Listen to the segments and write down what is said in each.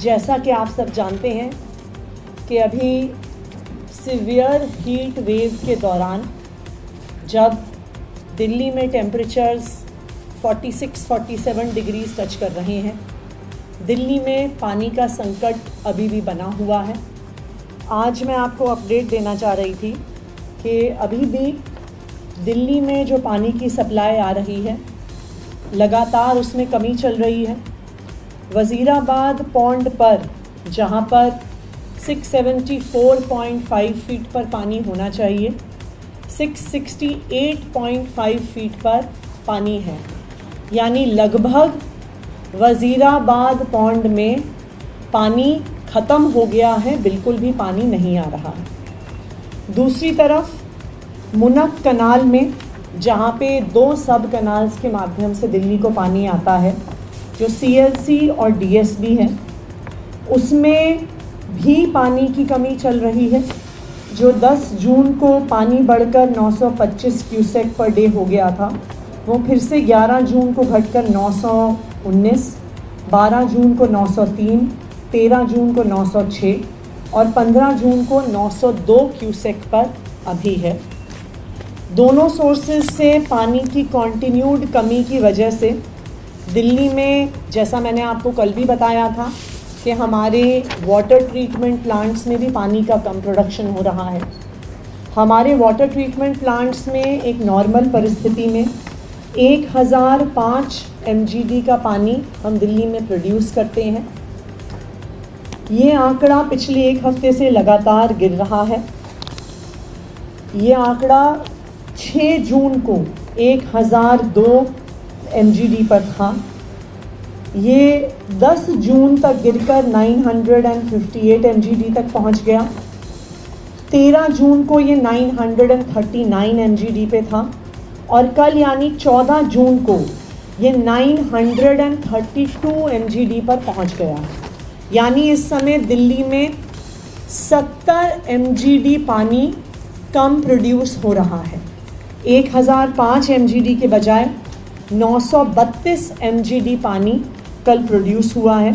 जैसा कि आप सब जानते हैं कि अभी सीवियर हीट वेव के दौरान जब दिल्ली में टेम्परेचर्स 46-47 डिग्रीज टच कर रहे हैं, दिल्ली में पानी का संकट अभी भी बना हुआ है। आज मैं आपको अपडेट देना चाह रही थी कि अभी भी दिल्ली में जो पानी की सप्लाई आ रही है, लगातार उसमें कमी चल रही है। वज़ीराबाद पॉन्ड पर जहां पर 674.5 फीट पर पानी होना चाहिए, 668.5 फीट पर पानी है, यानी लगभग वज़ीराबाद पॉन्ड में पानी ख़त्म हो गया है, बिल्कुल भी पानी नहीं आ रहा है। दूसरी तरफ मुनक कनाल में जहाँ पे 2 सब कनाल्स के माध्यम से दिल्ली को पानी आता है, जो CLC और DSB है, उसमें भी पानी की कमी चल रही है। जो 10 जून को पानी बढ़कर 925 क्यूसेक पर डे हो गया था, वो फिर से 11 जून को घटकर 919, 12 जून को 903, 13 जून को 906 और 15 जून को 902 क्यूसेक पर अभी है। दोनों सोर्सेज से पानी की कॉन्टिन्यूड कमी की वजह से दिल्ली में, जैसा मैंने आपको कल भी बताया था कि हमारे वाटर ट्रीटमेंट प्लांट्स में भी पानी का कम प्रोडक्शन हो रहा है। हमारे वाटर ट्रीटमेंट प्लांट्स में एक नॉर्मल परिस्थिति में 1005 MGD का पानी हम दिल्ली में प्रोड्यूस करते हैं। ये आंकड़ा पिछले एक हफ्ते से लगातार गिर रहा है। ये आंकड़ा 6 जून को 1002 MGD पर था। ये 10 जून तक गिरकर 958 MGD तक पहुंच गया। 13 जून को ये 939 MGD पे था और कल यानी 14 जून को ये 932 MGD पर पहुंच गया। यानी इस समय दिल्ली में 70 MGD पानी कम प्रोड्यूस हो रहा है। 1005 MGD के बजाय 932 MGD पानी कल प्रोड्यूस हुआ है।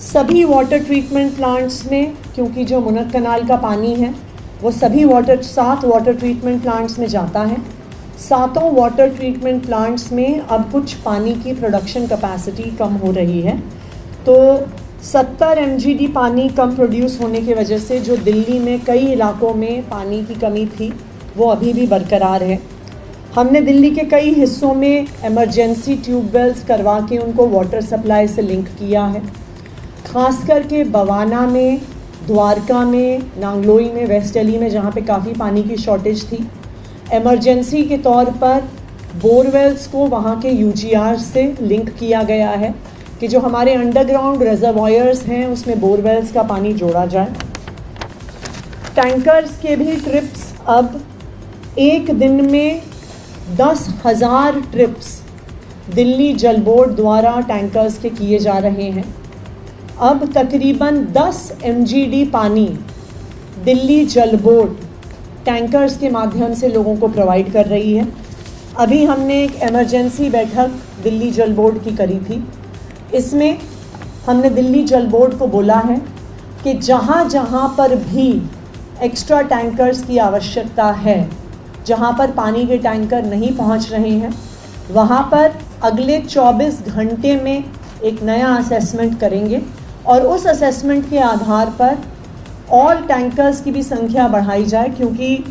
सभी वाटर ट्रीटमेंट प्लांट्स में, क्योंकि जो मुनक कनाल का पानी है वो सभी 7 वाटर ट्रीटमेंट प्लांट्स में जाता है। 7 वाटर ट्रीटमेंट प्लांट्स में अब कुछ पानी की प्रोडक्शन कैपेसिटी कम हो रही है, तो 70 MGD पानी कम प्रोड्यूस होने की वजह से जो दिल्ली में कई इलाकों में पानी की कमी थी वो अभी भी बरकरार है। हमने दिल्ली के कई हिस्सों में इमरजेंसी ट्यूबवेल्स करवा के उनको वाटर सप्लाई से लिंक किया है। ख़ास करके बवाना में, द्वारका में, नांगलोई में, वेस्ट दिल्ली में, जहाँ पे काफ़ी पानी की शॉर्टेज थी, इमरजेंसी के तौर पर बोरवेल्स को वहाँ के UGR से लिंक किया गया है कि जो हमारे अंडरग्राउंड रिजर्वॉयर्स हैं उसमें बोरवेल्स का पानी जोड़ा जाए। टैंकर्स के भी ट्रिप्स अब एक दिन में 10,000 ट्रिप्स दिल्ली जल बोर्ड द्वारा टैंकर्स के किए जा रहे हैं। अब तकरीबन 10 MGD पानी दिल्ली जल बोर्ड टैंकर्स के माध्यम से लोगों को प्रोवाइड कर रही है। अभी हमने एक इमरजेंसी बैठक दिल्ली जल बोर्ड की करी थी। इसमें हमने दिल्ली जल बोर्ड को बोला है कि जहाँ जहाँ पर भी एक्स्ट्रा टैंकर्स की आवश्यकता है, जहाँ पर पानी के टैंकर नहीं पहुँच रहे हैं, वहाँ पर अगले 24 घंटे में एक नया असेसमेंट करेंगे और उस असेसमेंट के आधार पर ऑल टैंकर्स की भी संख्या बढ़ाई जाए, क्योंकि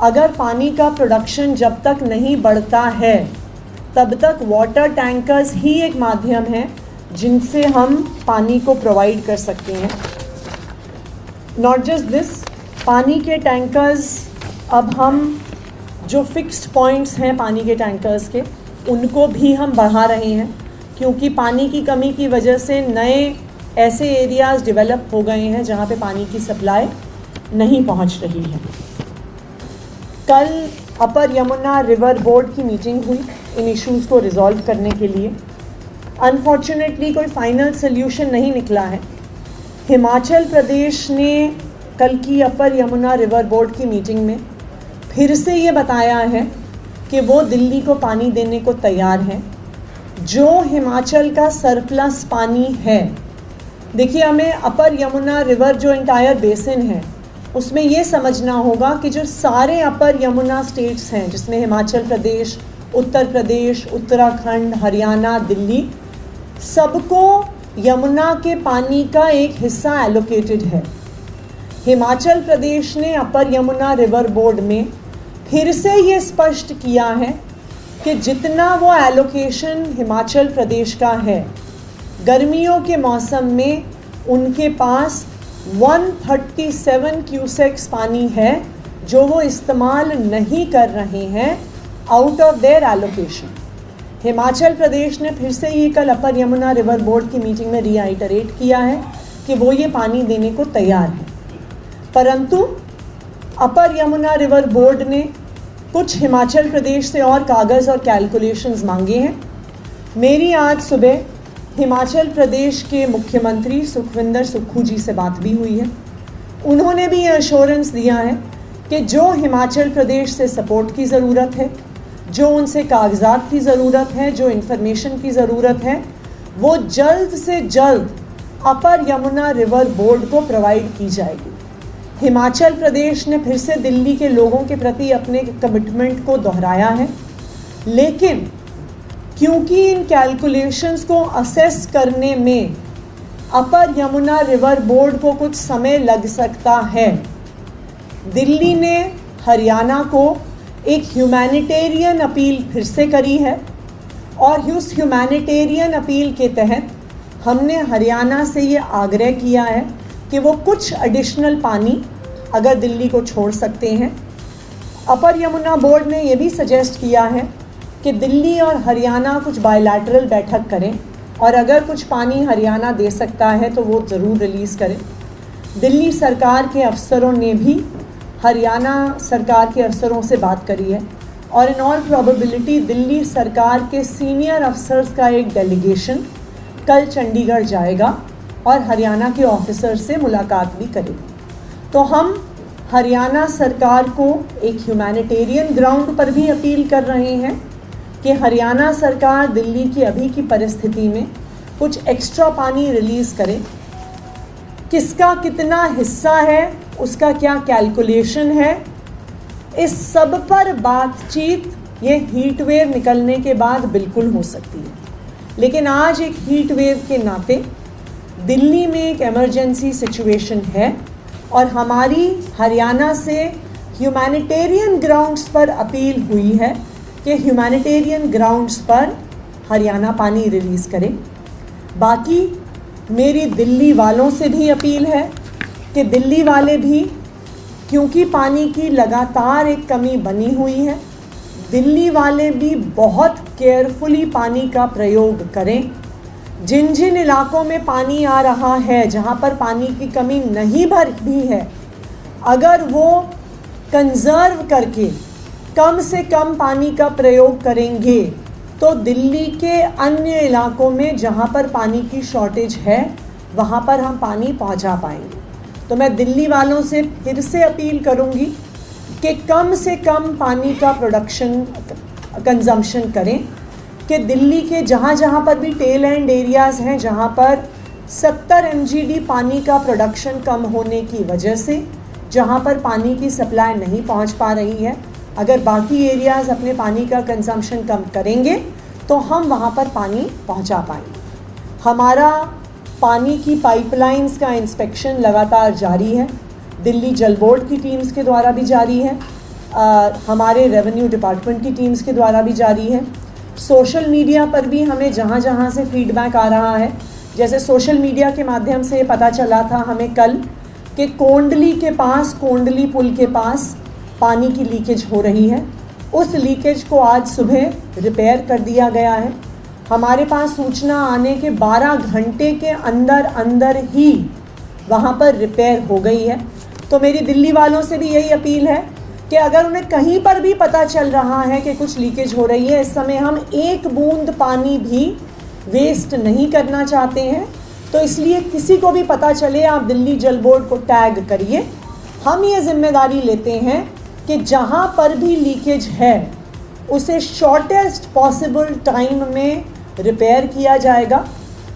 अगर पानी का प्रोडक्शन जब तक नहीं बढ़ता है तब तक वाटर टैंकर्स ही एक माध्यम है जिनसे हम पानी को प्रोवाइड कर सकते हैं। नॉट जस्ट दिस, पानी के टैंकर्स अब हम जो फिक्स्ड पॉइंट्स हैं पानी के टैंकर्स के, उनको भी हम बढ़ा रहे हैं, क्योंकि पानी की कमी की वजह से नए ऐसे एरियाज़ डेवलप हो गए हैं जहाँ पे पानी की सप्लाई नहीं पहुँच रही है। कल अपर यमुना रिवर बोर्ड की मीटिंग हुई इन इश्यूज़ को रिजॉल्व करने के लिए। अनफॉर्चुनेटली कोई फाइनल सोल्यूशन नहीं निकला है। हिमाचल प्रदेश ने कल की अपर यमुना रिवर बोर्ड की मीटिंग में फिर से ये बताया है कि वो दिल्ली को पानी देने को तैयार हैं। जो हिमाचल का सरप्लस पानी है देखिए, हमें अपर यमुना रिवर जो एंटायर बेसिन है उसमें ये समझना होगा कि जो सारे अपर यमुना स्टेट्स हैं, जिसमें हिमाचल प्रदेश, उत्तर प्रदेश, उत्तराखंड, हरियाणा, दिल्ली, सबको यमुना के पानी का एक हिस्सा एलोकेटेड है। हिमाचल प्रदेश ने अपर यमुना रिवर बोर्ड में फिर से ये स्पष्ट किया है कि जितना वो एलोकेशन हिमाचल प्रदेश का है, गर्मियों के मौसम में उनके पास 137 क्यूसेक्स पानी है जो वो इस्तेमाल नहीं कर रहे हैं out of their allocation. Himachal Pradesh ने फिर से ये कल अपर यमुना रिवर बोर्ड की मीटिंग में रीआइटरेट किया है कि वो ये पानी देने को तैयार है, परंतु अपर यमुना रिवर बोर्ड ने कुछ हिमाचल प्रदेश से और कागज़ और कैलकुलेशंस मांगे हैं। मेरी आज सुबह हिमाचल प्रदेश के मुख्यमंत्री सुखविंदर सुक्खू जी से बात भी हुई है। उन्होंने भी ये एश्योरेंस दिया है कि जो हिमाचल प्रदेश से सपोर्ट की ज़रूरत है, जो उनसे कागजात की ज़रूरत है, जो इन्फॉर्मेशन की ज़रूरत है, वो जल्द से जल्द अपर यमुना रिवर बोर्ड को प्रोवाइड की जाएगी। हिमाचल प्रदेश ने फिर से दिल्ली के लोगों के प्रति अपने कमिटमेंट को दोहराया है, लेकिन क्योंकि इन कैलकुलेशंस को असेस करने में अपर यमुना रिवर बोर्ड को कुछ समय लग सकता है, दिल्ली ने हरियाणा को एक ह्यूमैनिटेरियन अपील फिर से करी है और उस ह्यूमैनिटेरियन अपील के तहत हमने हरियाणा से ये आग्रह किया है कि वो कुछ एडिशनल पानी अगर दिल्ली को छोड़ सकते हैं। अपर यमुना बोर्ड ने ये भी सजेस्ट किया है कि दिल्ली और हरियाणा कुछ बायलैटरल बैठक करें और अगर कुछ पानी हरियाणा दे सकता है तो वो ज़रूर रिलीज़ करें। दिल्ली सरकार के अफसरों ने भी हरियाणा सरकार के अफसरों से बात करी है और इन ऑल प्रोबेबिलिटी दिल्ली सरकार के सीनियर अफसर्स का एक डेलीगेशन कल चंडीगढ़ जाएगा और हरियाणा के ऑफिसर से मुलाकात भी करेगा। तो हम हरियाणा सरकार को एक ह्यूमैनिटेरियन ग्राउंड पर भी अपील कर रहे हैं कि हरियाणा सरकार दिल्ली की अभी की परिस्थिति में कुछ एक्स्ट्रा पानी रिलीज़ करे। किसका कितना हिस्सा है, उसका क्या कैलकुलेशन है, इस सब पर बातचीत ये हीट वेव निकलने के बाद बिल्कुल हो सकती है, लेकिन आज एक हीट वेव के नाते दिल्ली में एक इमरजेंसी सिचुएशन है और हमारी हरियाणा से ह्यूमैनिटेरियन ग्राउंड्स पर अपील हुई है कि ह्यूमैनिटेरियन ग्राउंड्स पर हरियाणा पानी रिलीज़ करे। बाकी मेरी दिल्ली वालों से भी अपील है कि दिल्ली वाले भी, क्योंकि पानी की लगातार एक कमी बनी हुई है, दिल्ली वाले भी बहुत केयरफुली पानी का प्रयोग करें। जिन जिन इलाकों में पानी आ रहा है, जहाँ पर पानी की कमी नहीं भर भी है, अगर वो कंजर्व करके कम से कम पानी का प्रयोग करेंगे तो दिल्ली के अन्य इलाकों में जहाँ पर पानी की शॉर्टेज है वहाँ पर हम पानी पहुँचा पाएंगे। तो मैं दिल्ली वालों से फिर से अपील करूँगी कि कम से कम पानी का प्रोडक्शन कंजम्पशन करें, कि दिल्ली के जहाँ जहाँ पर भी टेल एंड एरियाज़ हैं जहाँ पर 70 MGD पानी का प्रोडक्शन कम होने की वजह से जहाँ पर पानी की सप्लाई नहीं पहुँच पा रही है, अगर बाकी एरियाज़ अपने पानी का कंजम्पशन कम करेंगे तो हम वहाँ पर पानी पहुँचा पाएंगे। हमारा पानी की पाइपलाइंस का इंस्पेक्शन लगातार जारी है, दिल्ली जल बोर्ड की टीम्स के द्वारा भी जारी है, हमारे रेवेन्यू डिपार्टमेंट की टीम्स के द्वारा भी जारी है। सोशल मीडिया पर भी हमें जहाँ जहाँ से फीडबैक आ रहा है, जैसे सोशल मीडिया के माध्यम से पता चला था हमें कल कि कोंडली के पास, कोंडली पुल के पास पानी की लीकेज हो रही है। उस लीकेज को आज सुबह रिपेयर कर दिया गया है। हमारे पास सूचना आने के 12 घंटे के अंदर अंदर ही वहाँ पर रिपेयर हो गई है। तो मेरी दिल्ली वालों से भी यही अपील है कि अगर उन्हें कहीं पर भी पता चल रहा है कि कुछ लीकेज हो रही है, इस समय हम एक बूंद पानी भी वेस्ट नहीं करना चाहते हैं, तो इसलिए किसी को भी पता चले आप दिल्ली जल बोर्ड को टैग करिए। हम ये जिम्मेदारी लेते हैं कि जहाँ पर भी लीकेज है उसे शॉर्टेस्ट पॉसिबल टाइम में रिपेयर किया जाएगा।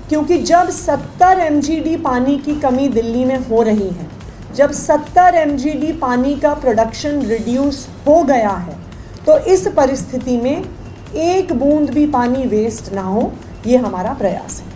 क्योंकि जब 70 MGD पानी की कमी दिल्ली में हो रही है, जब 70 MGD पानी का प्रोडक्शन रिड्यूस हो गया है, तो इस परिस्थिति में एक बूंद भी पानी वेस्ट ना हो, ये हमारा प्रयास है।